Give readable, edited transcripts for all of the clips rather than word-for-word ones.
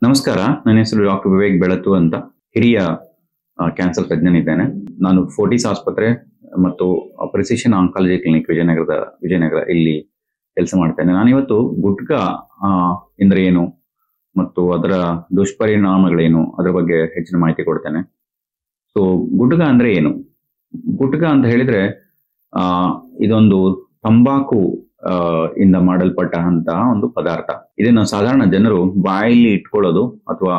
ನಮಸ್ಕಾರ. ನನ್ನ ಹೆಸರು ಡಾಕ್ಟರ್ ವಿವೇಕ್ ಬೆಳತು ಅಂತ. ಹಿರಿಯ ಕ್ಯಾನ್ಸರ್ ತಜ್ಞನಿದ್ದೇನೆ. ನಾನು ಫೋರ್ಟಿಸ್ ಆಸ್ಪತ್ರೆ ಮತ್ತು ಪ್ರಿಸಿಷನ್ ಆಂಕಾಲಜಿ ಕ್ಲಿನಿಕ್ ವಿಜಯನಗರ ಇಲ್ಲಿ ಕೆಲಸ ಮಾಡ್ತೇನೆ. ನಾನಿವತ್ತು ಗುಟ್ಕಾ ಎಂದ್ರೆ ಏನು ಮತ್ತು ಅದರ ದುಷ್ಪರಿಣಾಮಗಳೇನು ಅದರ ಬಗ್ಗೆ ಹೆಚ್ಚಿನ ಮಾಹಿತಿ ಕೊಡ್ತೇನೆ. ಸೊ ಗುಟ್ಕಾ ಅಂದ್ರೆ ಏನು? ಗುಟ್ಕಾ ಅಂತ ಹೇಳಿದ್ರೆ ಇದೊಂದು ತಂಬಾಕು ಇಂದ ಮಾಡಲ್ಪಟ್ಟಂತಹ ಒಂದು ಪದಾರ್ಥ. ಇದನ್ನ ಸಾಧಾರಣ ಜನರು ಬಾಯಲ್ಲಿ ಇಟ್ಕೊಳ್ಳೋದು ಅಥವಾ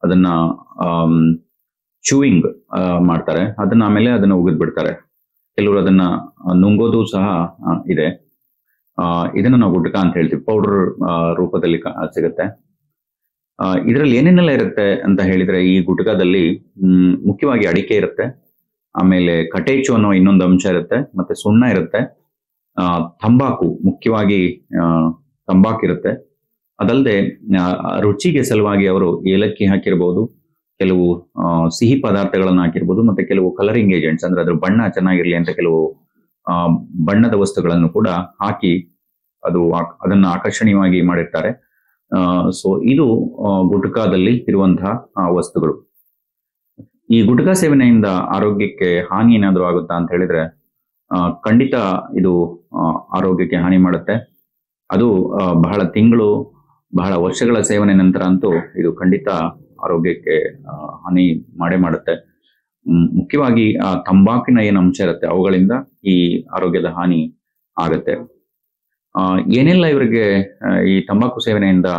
ಅದನ್ನ ಚೂಯಿಂಗ್ ಮಾಡ್ತಾರೆ. ಅದನ್ನ ಆಮೇಲೆ ಅದನ್ನ ಉಗಿದ್ ಬಿಡ್ತಾರೆ. ಕೆಲವರು ಅದನ್ನ ನುಂಗೋದು ಸಹ ಇದೆ. ಇದನ್ನ ನಾವು ಗುಟ್ಕಾ ಅಂತ ಹೇಳ್ತೀವಿ. ಪೌಡರ್ ರೂಪದಲ್ಲಿ ಸಿಗುತ್ತೆ. ಇದರಲ್ಲಿ ಏನೇನೆಲ್ಲ ಇರುತ್ತೆ ಅಂತ ಹೇಳಿದ್ರೆ, ಈ ಗುಟ್ಕಾದಲ್ಲಿ ಮುಖ್ಯವಾಗಿ ಅಡಿಕೆ ಇರುತ್ತೆ, ಆಮೇಲೆ ಕಟೇಚು ಅನ್ನೋ ಇನ್ನೊಂದು ಅಂಶ ಇರುತ್ತೆ, ಮತ್ತೆ ಸುಣ್ಣ ಇರುತ್ತೆ, ತಂಬಾಕು ಮುಖ್ಯವಾಗಿ ತಂಬಾಕು ಇರುತ್ತೆ. ಅದಲ್ಲದೆ ರುಚಿಗೆ ಸಲುವಾಗಿ ಅವರು ಏಲಕ್ಕಿ ಹಾಕಿರ್ಬೋದು, ಕೆಲವು ಸಿಹಿ ಪದಾರ್ಥಗಳನ್ನು ಹಾಕಿರ್ಬೋದು, ಮತ್ತೆ ಕೆಲವು ಕಲರಿಂಗ್ ಏಜೆಂಟ್ಸ್ ಅಂದ್ರೆ ಅದ್ರ ಬಣ್ಣ ಚೆನ್ನಾಗಿರ್ಲಿ ಅಂತ ಕೆಲವು ಬಣ್ಣದ ವಸ್ತುಗಳನ್ನು ಕೂಡ ಹಾಕಿ ಅದನ್ನ ಆಕರ್ಷಣೀಯವಾಗಿ ಮಾಡಿರ್ತಾರೆ. ಸೊ ಇದು ಗುಟ್ಕಾದಲ್ಲಿ ಇರುವಂತಹ ವಸ್ತುಗಳು. ಈ ಗುಟ್ಕಾ ಸೇವನೆಯಿಂದ ಆರೋಗ್ಯಕ್ಕೆ ಹಾನಿ ಏನಾದರೂ ಆಗುತ್ತಾ ಅಂತ ಹೇಳಿದ್ರೆ, ಖಂಡಿತ ಇದು ಆರೋಗ್ಯಕ್ಕೆ ಹಾನಿ ಮಾಡುತ್ತೆ. ಅದು ಬಹಳ ವರ್ಷಗಳ ಸೇವನೆ ನಂತರ ಅಂತೂ ಇದು ಖಂಡಿತ ಆರೋಗ್ಯಕ್ಕೆ ಹಾನಿ ಮಾಡುತ್ತೆ. ಮುಖ್ಯವಾಗಿ ತಂಬಾಕಿನ ಏನು ಅಂಶ ಇರುತ್ತೆ ಅವುಗಳಿಂದ ಈ ಆರೋಗ್ಯದ ಹಾನಿ ಆಗತ್ತೆ. ಏನೆಲ್ಲ ಇವರಿಗೆ ಈ ತಂಬಾಕು ಸೇವನೆಯಿಂದ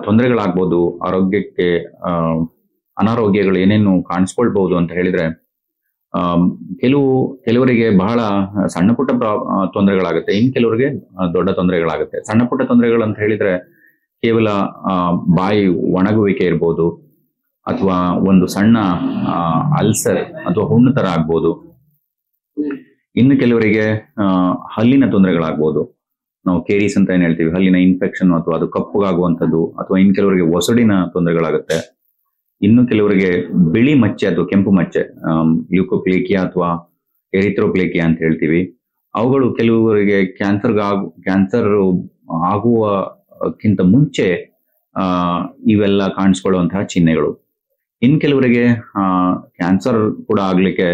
ತೊಂದರೆಗಳಾಗ್ಬೋದು, ಆರೋಗ್ಯಕ್ಕೆ ಅನಾರೋಗ್ಯಗಳು ಏನೇನು ಕಾಣಿಸ್ಕೊಳ್ಬಹುದು ಅಂತ ಹೇಳಿದ್ರೆ, ಕೆಲವರಿಗೆ ಬಹಳ ಸಣ್ಣ ಪುಟ್ಟ ತೊಂದರೆಗಳಾಗುತ್ತೆ, ಇನ್ ಕೆಲವರಿಗೆ ದೊಡ್ಡ ತೊಂದರೆಗಳಾಗುತ್ತೆ. ಸಣ್ಣ ಪುಟ್ಟ ತೊಂದರೆಗಳು ಅಂತ ಹೇಳಿದ್ರೆ ಕೇವಲ ಬಾಯಿ ಒಣಗುವಿಕೆ ಇರ್ಬೋದು, ಅಥವಾ ಒಂದು ಸಣ್ಣ ಅಲ್ಸರ್ ಅಥವಾ ಹುಣ್ಣು ತರ ಆಗ್ಬೋದು. ಇನ್ನು ಕೆಲವರಿಗೆ ಹಲ್ಲಿನ ತೊಂದರೆಗಳಾಗ್ಬೋದು. ನಾವು ಕೇರೀಸ್ ಅಂತ ಏನ್ ಹೇಳ್ತೀವಿ, ಹಲ್ಲಿನ ಇನ್ಫೆಕ್ಷನ್ ಅಥವಾ ಅದು ಕಪ್ಪುಗಾಗುವಂಥದ್ದು, ಅಥವಾ ಇನ್ನು ಕೆಲವರಿಗೆ ಒಸಡಿನ ತೊಂದರೆಗಳಾಗುತ್ತೆ. ಇನ್ನು ಕೆಲವರಿಗೆ ಬಿಳಿ ಮಚ್ಚೆ ಅಥವಾ ಕೆಂಪು ಮಚ್ಚೆ, ಲ್ಯೂಕೋಪ್ಲೇಕಿಯಾ ಅಥವಾ ಎರಿಥ್ರೋಪ್ಲೇಕಿಯಾ ಅಂತ ಹೇಳ್ತೀವಿ, ಅವುಗಳು ಕೆಲವರಿಗೆ ಕ್ಯಾನ್ಸರ್ ಆಗುವಕ್ಕಿಂತ ಮುಂಚೆ ಇವೆಲ್ಲ ಕಾಣಿಸ್ಕೊಳ್ಳುವಂತಹ ಚಿಹ್ನೆಗಳು. ಇನ್ ಕೆಲವರಿಗೆ ಕ್ಯಾನ್ಸರ್ ಕೂಡ ಆಗ್ಲಿಕ್ಕೆ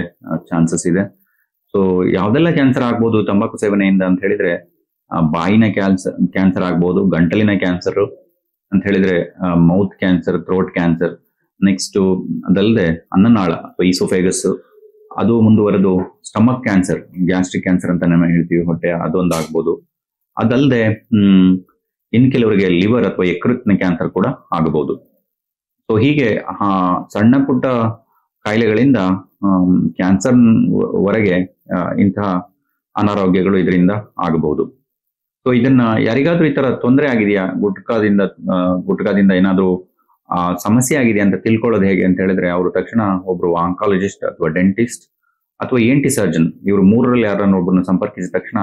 ಚಾನ್ಸಸ್ ಇದೆ. ಸೊ ಯಾವ್ದೆಲ್ಲ ಕ್ಯಾನ್ಸರ್ ಆಗ್ಬೋದು ತಂಬಾಕು ಸೇವನೆಯಿಂದ ಅಂತ ಹೇಳಿದ್ರೆ, ಬಾಯಿನ ಕ್ಯಾನ್ಸರ್ ಆಗ್ಬೋದು, ಗಂಟಲಿನ ಕ್ಯಾನ್ಸರ್ ಅಂತ ಹೇಳಿದ್ರೆ mouth cancer, throat cancer. Next ಅದಲ್ಲದೆ ಅನ್ನನಾಳ ಅಥವಾ ಈಸೋಫೇಗಸ್, ಅದು ಮುಂದುವರೆದು ಸ್ಟಮಕ್ ಕ್ಯಾನ್ಸರ್, ಗ್ಯಾಸ್ಟ್ರಿಕ್ ಕ್ಯಾನ್ಸರ್ ಅಂತ ನಾವು ಹೇಳ್ತೀವಿ, ಹೊಟ್ಟೆ, ಅದೊಂದು ಆಗ್ಬೋದು. ಅದಲ್ಲದೆ ಇನ್ ಕೆಲವರಿಗೆ ಲಿವರ್ ಅಥವಾ ಯಕೃತ್ನ ಕ್ಯಾನ್ಸರ್ ಕೂಡ ಆಗಬಹುದು. ಸೊ ಹೀಗೆ ಸಣ್ಣ ಪುಟ್ಟ ಕಾಯಿಲೆಗಳಿಂದ ಕ್ಯಾನ್ಸರ್ ವರೆಗೆ ಇಂತಹ ಅನಾರೋಗ್ಯಗಳು ಇದರಿಂದ ಆಗಬಹುದು. ಸೊ ಇದನ್ನ ಯಾರಿಗಾದ್ರೂ ಈ ತರ ತೊಂದರೆ ಆಗಿದೆಯಾ, ಗುಟ್ಕಾದಿಂದ ಏನಾದ್ರೂ ಸಮಸ್ಯೆ ಆಗಿದೆ ಅಂತ ತಿಳ್ಕೊಳ್ಳೋದು ಹೇಗೆ ಅಂತ ಹೇಳಿದ್ರೆ, ಅವರು ತಕ್ಷಣ ಒಬ್ರು ಆಂಕಾಲಜಿಸ್ಟ್ ಅಥವಾ ಡೆಂಟಿಸ್ಟ್ ಅಥವಾ ENT ಸರ್ಜನ್, ಇವರು ಮೂರರಲ್ಲಿ ಯಾರನ್ನ ಒಬ್ಬರನ್ನ ಸಂಪರ್ಕಿಸಿದ ತಕ್ಷಣ